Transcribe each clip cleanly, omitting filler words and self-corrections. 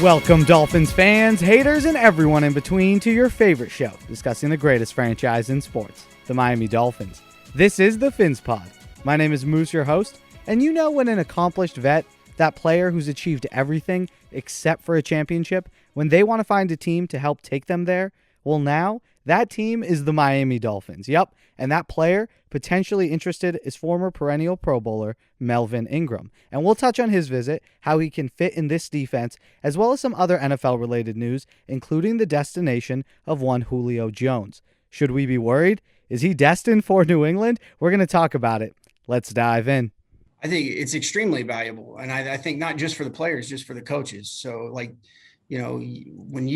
Welcome, Dolphins fans, haters, and everyone in between to your favorite show, discussing the greatest franchise in sports, the Miami Dolphins. This is the PhinsPod. My name is Moose, your host, and you know when an accomplished vet, that player who's achieved everything except for a championship, when they want to find a team to help take them there, well now, that team is the Miami Dolphins. Yep, and that player potentially interested is former perennial Pro Bowler Melvin Ingram. And we'll touch on his visit, how he can fit in this defense, as well as some other NFL-related news, including the destination of one Julio Jones. Should we be worried? Is he destined for New England? We're going to talk about it. Let's dive in. I think it's extremely valuable. And I think not just for the players, just for the coaches. So when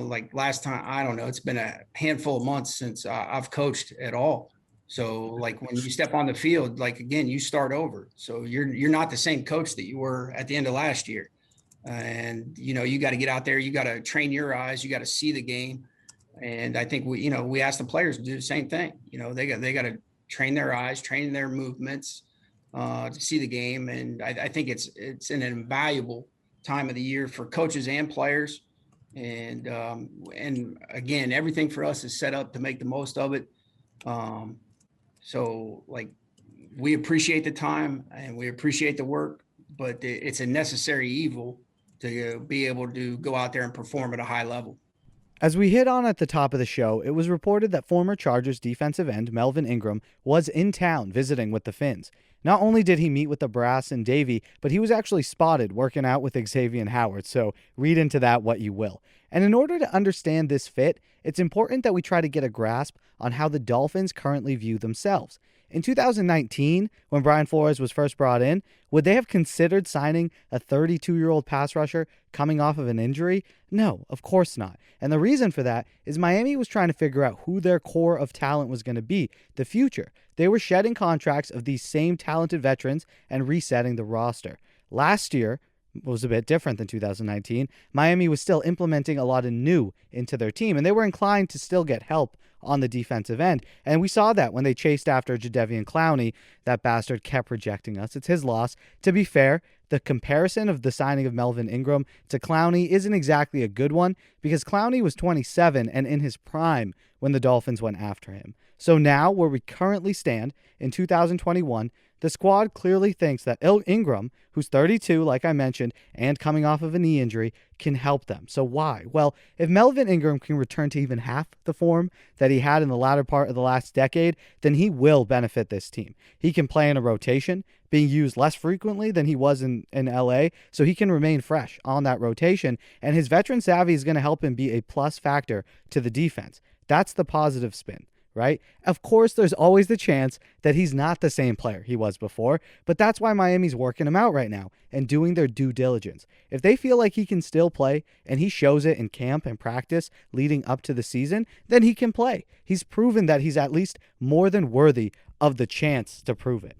like last time, I don't know, it's been a handful of months since I've coached at all. So like when you step on the field, like again, you start over. So you're not the same coach that you were at the end of last year. And, you got to get out there, you got to train your eyes, you got to see the game. And I think we ask the players to do the same thing. They got to train their eyes, train their movements to see the game. And I think it's an invaluable time of the year for coaches and players. And again, everything for us is set up to make the most of it. So like we appreciate the time and we appreciate the work, but it's a necessary evil to be able to go out there and perform at a high level. As we hit on at the top of the show, it was reported that former Chargers defensive end Melvin Ingram was in town visiting with the Fins. Not only did he meet with the brass and Davey, but he was actually spotted working out with Xavier Howard, so read into that what you will. And in order to understand this fit, it's important that we try to get a grasp on how the Dolphins currently view themselves. In 2019, when Brian Flores was first brought in, would they have considered signing a 32-year-old pass rusher coming off of an injury? No, of course not. And the reason for that is Miami was trying to figure out who their core of talent was going to be, the future. They were shedding contracts of these same talented veterans and resetting the roster. Last year was a bit different than 2019. Miami was still implementing a lot of new into their team, and they were inclined to still get help on the defensive end. And we saw that when they chased after Jadeveon Clowney. That bastard kept rejecting us. It's his loss. To be fair, the comparison of the signing of Melvin Ingram to Clowney isn't exactly a good one because Clowney was 27 and in his prime when the Dolphins went after him. So now, where we currently stand in 2021, the squad clearly thinks that Ingram, who's 32, like I mentioned, and coming off of a knee injury, can help them. So why? Well, if Melvin Ingram can return to even half the form that he had in the latter part of the last decade, then he will benefit this team. He can play in a rotation, being used less frequently than he was in LA, so he can remain fresh on that rotation, and his veteran savvy is going to help him be a plus factor to the defense. That's the positive spin. Right? Of course, there's always the chance that he's not the same player he was before, but that's why Miami's working him out right now and doing their due diligence. If they feel like he can still play and he shows it in camp and practice leading up to the season, then he can play. He's proven that he's at least more than worthy of the chance to prove it.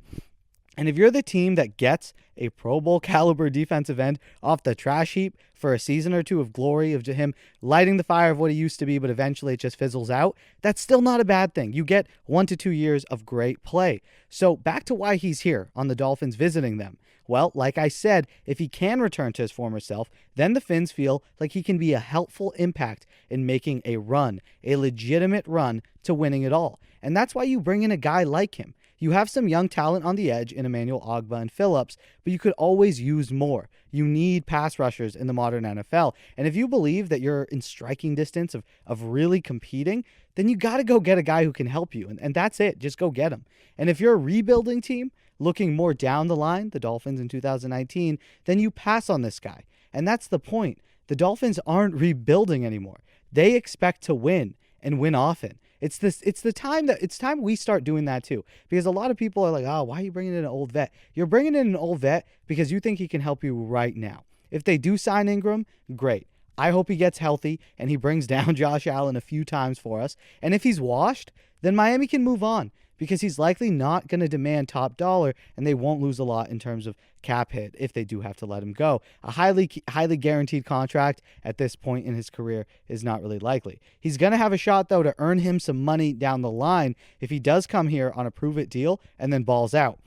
And if you're the team that gets a Pro Bowl caliber defensive end off the trash heap for a season or two of glory of him lighting the fire of what he used to be, but eventually it just fizzles out, that's still not a bad thing. You get 1 to 2 years of great play. So back to why he's here on the Dolphins visiting them. Well, like I said, if he can return to his former self, then the Fins feel like he can be a helpful impact in making a run, a legitimate run to winning it all. And that's why you bring in a guy like him. You have some young talent on the edge in Emmanuel Ogbah and Phillips, but you could always use more. You need pass rushers in the modern NFL. And if you believe that you're in striking distance of really competing, then you got to go get a guy who can help you. And that's it. Just go get him. And if you're a rebuilding team looking more down the line, the Dolphins in 2019, then you pass on this guy. And that's the point. The Dolphins aren't rebuilding anymore. They expect to win and win often. It's time we start doing that too. Because a lot of people are like, oh, why are you bringing in an old vet? You're bringing in an old vet because you think he can help you right now. If they do sign Ingram, great. I hope he gets healthy and he brings down Josh Allen a few times for us. And if he's washed, then Miami can move on because he's likely not going to demand top dollar and they won't lose a lot in terms of cap hit if they do have to let him go. A highly guaranteed contract at this point in his career is not really likely. He's going to have a shot, though, to earn him some money down the line if he does come here on a prove-it deal and then balls out.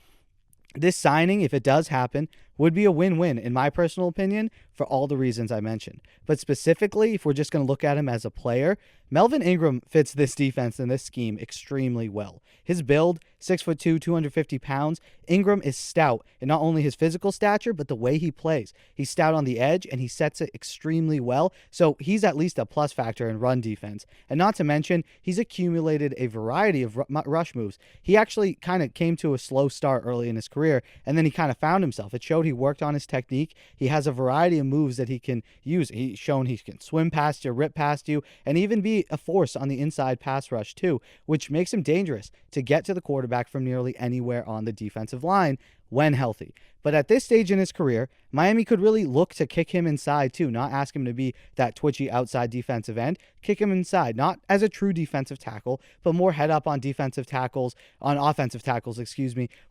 This signing, if it does happen, would be a win-win, in my personal opinion, for all the reasons I mentioned. But specifically, if we're just going to look at him as a player, Melvin Ingram fits this defense and this scheme extremely well. His build, 6'2", 250 pounds. Ingram is stout in not only his physical stature, but the way he plays. He's stout on the edge, and he sets it extremely well. So he's at least a plus factor in run defense. And not to mention, he's accumulated a variety of rush moves. He actually kind of came to a slow start early in his career, and then he kind of found himself. It showed he worked on his technique. He has a variety of moves that he can use. He's shown he can swim past you, rip past you, and even be a force on the inside pass rush too, which makes him dangerous to get to the quarterback from nearly anywhere on the defensive line when healthy. But at this stage in his career, Miami could really look to kick him inside too, not ask him to be that twitchy outside defensive end, kick him inside, not as a true defensive tackle, but more head up on offensive tackles,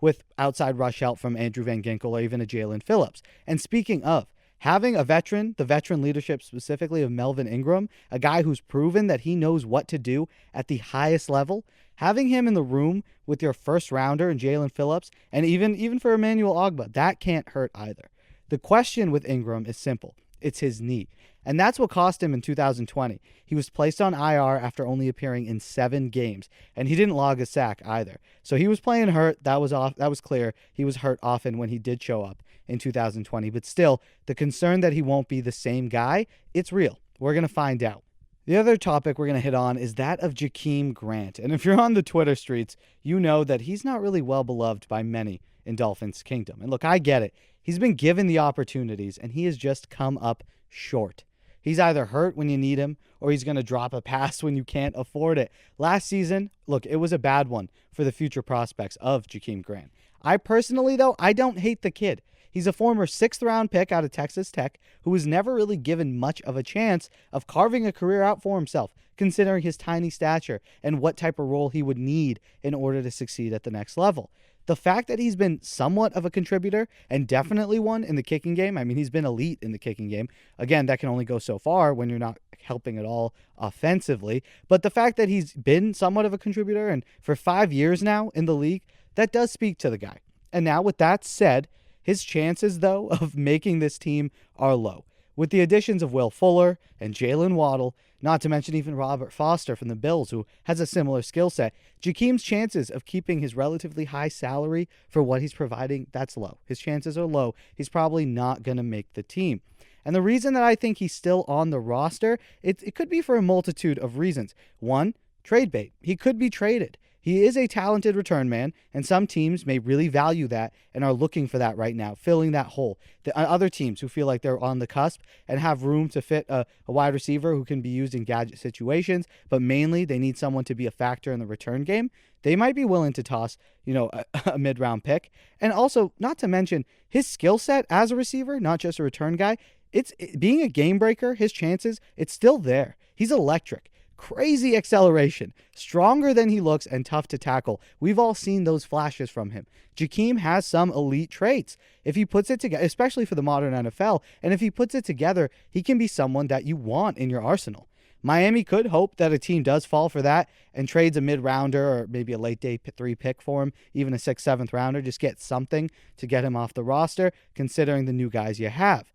with outside rush help from Andrew Van Ginkel or even a Jalen Phillips. And speaking of, having a veteran, the veteran leadership specifically of Melvin Ingram, a guy who's proven that he knows what to do at the highest level, having him in the room with your first rounder and Jalen Phillips, and even for Emmanuel Ogbah, that can't hurt either. The question with Ingram is simple. It's his knee. And that's what cost him in 2020. He was placed on IR after only appearing in 7 games, and he didn't log a sack either. So he was playing hurt. That was clear. He was hurt often when he did show up in 2020. But still, the concern that he won't be the same guy, it's real. We're going to find out. The other topic we're going to hit on is that of Jakeem Grant. And if you're on the Twitter streets, you know that he's not really well beloved by many in Dolphins Kingdom. And look, I get it. He's been given the opportunities, and he has just come up short. He's either hurt when you need him, or he's going to drop a pass when you can't afford it. Last season, look, it was a bad one for the future prospects of Jakeem Grant. I personally, though, I don't hate the kid. He's a former 6th-round pick out of Texas Tech who was never really given much of a chance of carving a career out for himself, considering his tiny stature and what type of role he would need in order to succeed at the next level. The fact that he's been somewhat of a contributor and definitely one in the kicking game, I mean, he's been elite in the kicking game. Again, that can only go so far when you're not helping at all offensively. But the fact that he's been somewhat of a contributor and for 5 years now in the league, that does speak to the guy. And now with that said, his chances, though, of making this team are low. With the additions of Will Fuller and Jalen Waddle, not to mention even Robert Foster from the Bills, who has a similar skill set, Jakeem's chances of keeping his relatively high salary for what he's providing, that's low. His chances are low. He's probably not going to make the team. And the reason that I think he's still on the roster, it could be for a multitude of reasons. One, trade bait. He could be traded. He is a talented return man, and some teams may really value that and are looking for that right now, filling that hole. The other teams who feel like they're on the cusp and have room to fit a wide receiver who can be used in gadget situations, but mainly they need someone to be a factor in the return game, they might be willing to toss, a mid-round pick. And also, not to mention, his skill set as a receiver, not just a return guy, being a game breaker, his chances, it's still there. He's electric. Crazy acceleration, stronger than he looks, and tough to tackle. We've all seen those flashes from him. Jakeem has some elite traits. If he puts it together, especially for the modern NFL, and if he puts it together, he can be someone that you want in your arsenal. Miami could hope that a team does fall for that and trades a mid-rounder or maybe a late-day 3 pick for him, even a 6th, 7th rounder, just get something to get him off the roster, considering the new guys you have.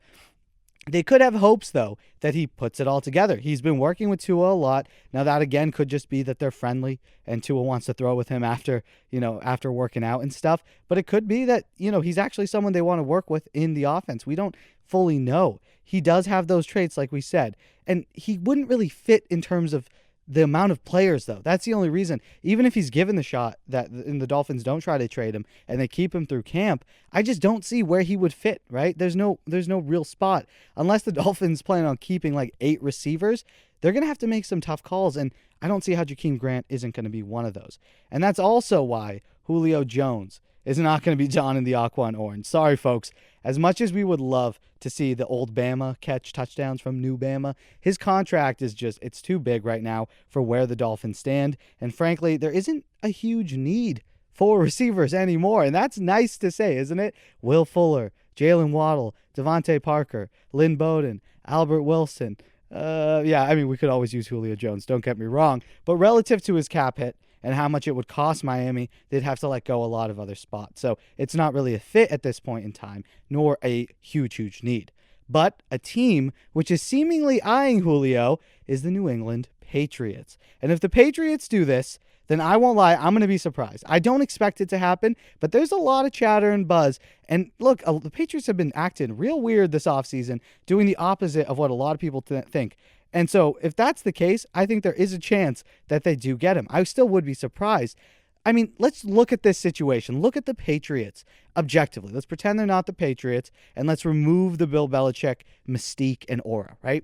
They could have hopes, though, that he puts it all together. He's been working with Tua a lot. Now, that, again, could just be that they're friendly and Tua wants to throw with him after working out and stuff. But it could be that, he's actually someone they want to work with in the offense. We don't fully know. He does have those traits, like we said. And he wouldn't really fit in terms of the amount of players, though. That's the only reason. Even if he's given the shot that the Dolphins don't try to trade him and they keep him through camp, I just don't see where he would fit, right? There's no real spot. Unless the Dolphins plan on keeping like 8 receivers, they're going to have to make some tough calls, and I don't see how Jakeem Grant isn't going to be one of those. And that's also why Julio Jones is not going to be John in the aqua and orange. Sorry, folks. As much as we would love to see the old Bama catch touchdowns from new Bama, his contract is it's too big right now for where the Dolphins stand. And frankly, there isn't a huge need for receivers anymore. And that's nice to say, isn't it? Will Fuller, Jalen Waddle, Devontae Parker, Lynn Bowden, Albert Wilson. We could always use Julio Jones, don't get me wrong. But relative to his cap hit and how much it would cost Miami, they'd have to let go a lot of other spots. So it's not really a fit at this point in time, nor a huge, huge need. But a team which is seemingly eyeing Julio is the New England Patriots. And if the Patriots do this, then I won't lie, I'm going to be surprised. I don't expect it to happen, but there's a lot of chatter and buzz. And look, the Patriots have been acting real weird this offseason, doing the opposite of what a lot of people think. And so if that's the case, I think there is a chance that they do get him. I still would be surprised. I mean, let's look at this situation. Look at the Patriots objectively. Let's pretend they're not the Patriots, and let's remove the Bill Belichick mystique and aura, right?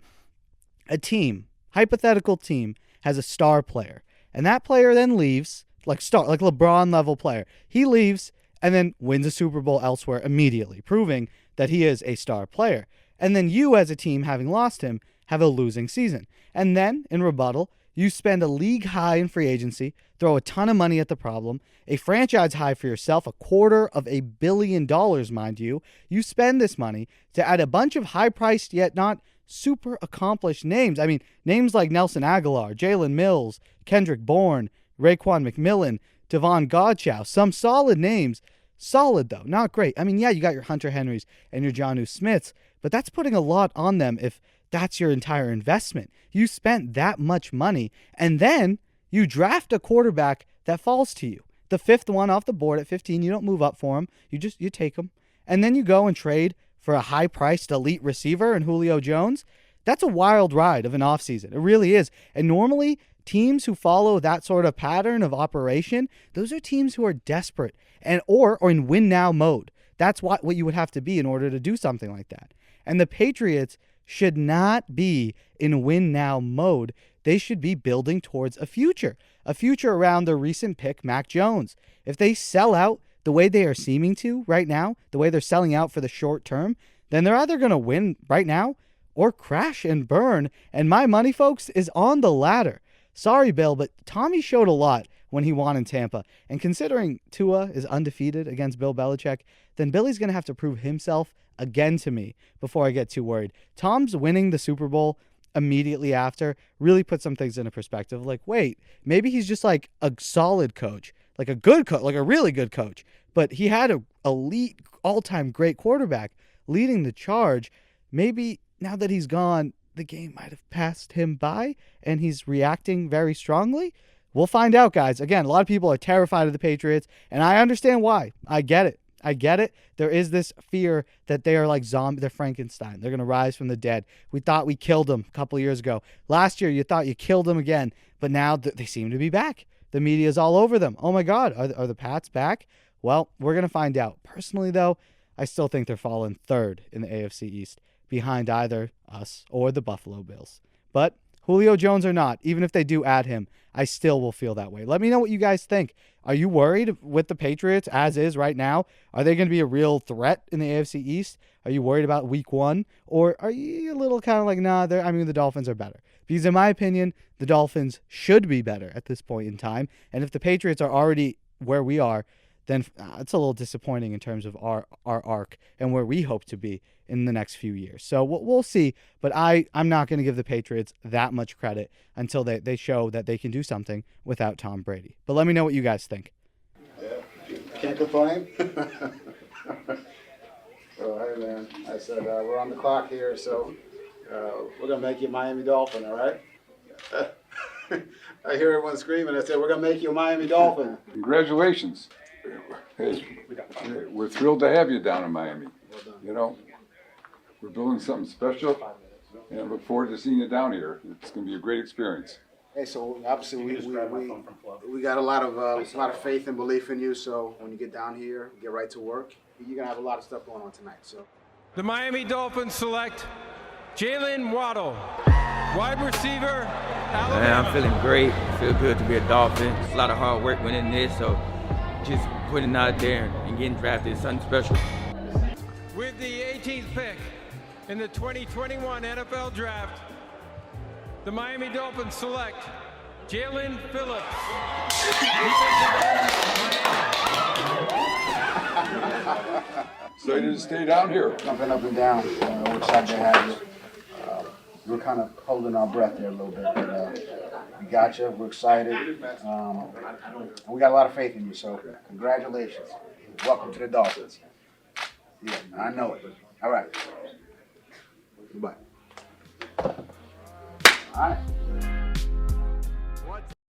A team, hypothetical team, has a star player, and that player then leaves, like LeBron level player. He leaves and then wins a Super Bowl elsewhere immediately, proving that he is a star player. And then you, as a team, having lost him, have a losing season. And then, in rebuttal, you spend a league high in free agency, throw a ton of money at the problem, a franchise high for yourself, $250 million, mind you. You spend this money to add a bunch of high-priced yet not super accomplished names. I mean, names like Nelson Aguilar, Jalen Mills, Kendrick Bourne, Raekwon McMillan, Devon Godchow. Some solid names. Solid, though. Not great. I mean, yeah, you got your Hunter Henrys and your Jonnu Smiths, but that's putting a lot on them if that's your entire investment. You spent that much money, and then you draft a quarterback that falls to you. The fifth one off the board at 15, you don't move up for him. You take him. And then you go and trade for a high-priced elite receiver in Julio Jones. That's a wild ride of an offseason. It really is. And normally, teams who follow that sort of pattern of operation, those are teams who are desperate or in win-now mode. That's what you would have to be in order to do something like that. And the Patriots should not be in win-now mode. They should be building towards a future around their recent pick, Mac Jones. If they sell out the way they are seeming to right now, the way they're selling out for the short term, then they're either going to win right now or crash and burn. And my money, folks, is on the latter. Sorry, Bill, but Tommy showed a lot when he won in Tampa. And considering Tua is undefeated against Bill Belichick, then Billy's going to have to prove himself again to me before I get too worried. Tom's winning the Super Bowl immediately after really put some things into perspective. Like, wait, maybe he's just like a solid coach, like a good coach, like a really good coach. But he had an elite, all-time great quarterback leading the charge. Maybe now that he's gone, the game might have passed him by and he's reacting very strongly. We'll find out, guys. Again, a lot of people are terrified of the Patriots, and I understand why. I get it. There is this fear that they are like zombie. They're Frankenstein. They're going to rise from the dead. We thought we killed them a couple of years ago. Last year, you thought you killed them again, but now they seem to be back. The media is all over them. Oh, my God. Are the Pats back? Well, we're going to find out. Personally, though, I still think they're falling third in the AFC East, behind either us or the Buffalo Bills. But Julio Jones or not, even if they do add him, I still will feel that way. Let me know what you guys think. Are you worried with the Patriots as is right now? Are they going to be a real threat in the AFC East? Are you worried about week one? Or are you a little kind of like, nah, the Dolphins are better? Because in my opinion, the Dolphins should be better at this point in time. And if the Patriots are already where we are, then it's a little disappointing in terms of our arc and where we hope to be in the next few years. So we'll see, but I'm not going to give the Patriots that much credit until they show that they can do something without Tom Brady. But let me know what you guys think. Yeah, can't complain. So, hey, man, I said we're on the clock here, so we're going to make you a Miami Dolphin, all right? I hear everyone screaming. I said, we're going to make you a Miami Dolphin. Congratulations. Hey, we're thrilled to have you down in Miami. Well done. You know, we're building something special, and I look forward to seeing you down here. It's going to be a great experience. Hey, so obviously we got a lot of faith and belief in you. So when you get down here, get right to work. You're gonna have a lot of stuff going on tonight. So the Miami Dolphins select Jalen Waddle, wide receiver, Alabama. Man, I'm feeling great. Feel good to be a Dolphin. A lot of hard work went in this, so just putting it out there and getting drafted is something special. With the 18th pick in the 2021 NFL Draft, the Miami Dolphins select Jalen Phillips. Excited to stay down here. jumping up and down. We're excited to have you. We're kind of holding our breath there a little bit, but we got you. We're excited. We got a lot of faith in you. So congratulations. Welcome to the Dolphins. Yeah, I know it. All right. Goodbye. All right.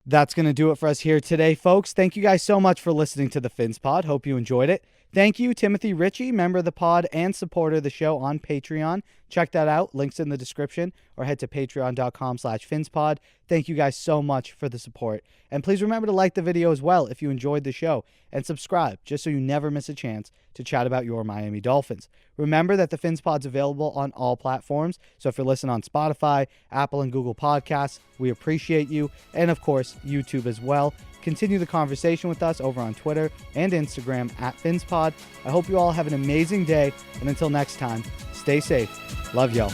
That's going to do it for us here today, folks. Thank you guys so much for listening to the PhinsPod. Hope you enjoyed it. Thank you, Timothy Ritchie, member of the pod and supporter of the show on Patreon. Check that out. Links in the description, or head to patreon.com/PhinsPod. Thank you guys so much for the support. And please remember to like the video as well if you enjoyed the show, and subscribe just so you never miss a chance to chat about your Miami Dolphins. Remember that the PhinsPod's available on all platforms. So if you're listening on Spotify, Apple, and Google Podcasts, we appreciate you. And of course, YouTube as well. Continue the conversation with us over on Twitter and Instagram @PhinsPod. I hope you all have an amazing day. And until next time, stay safe. Love y'all.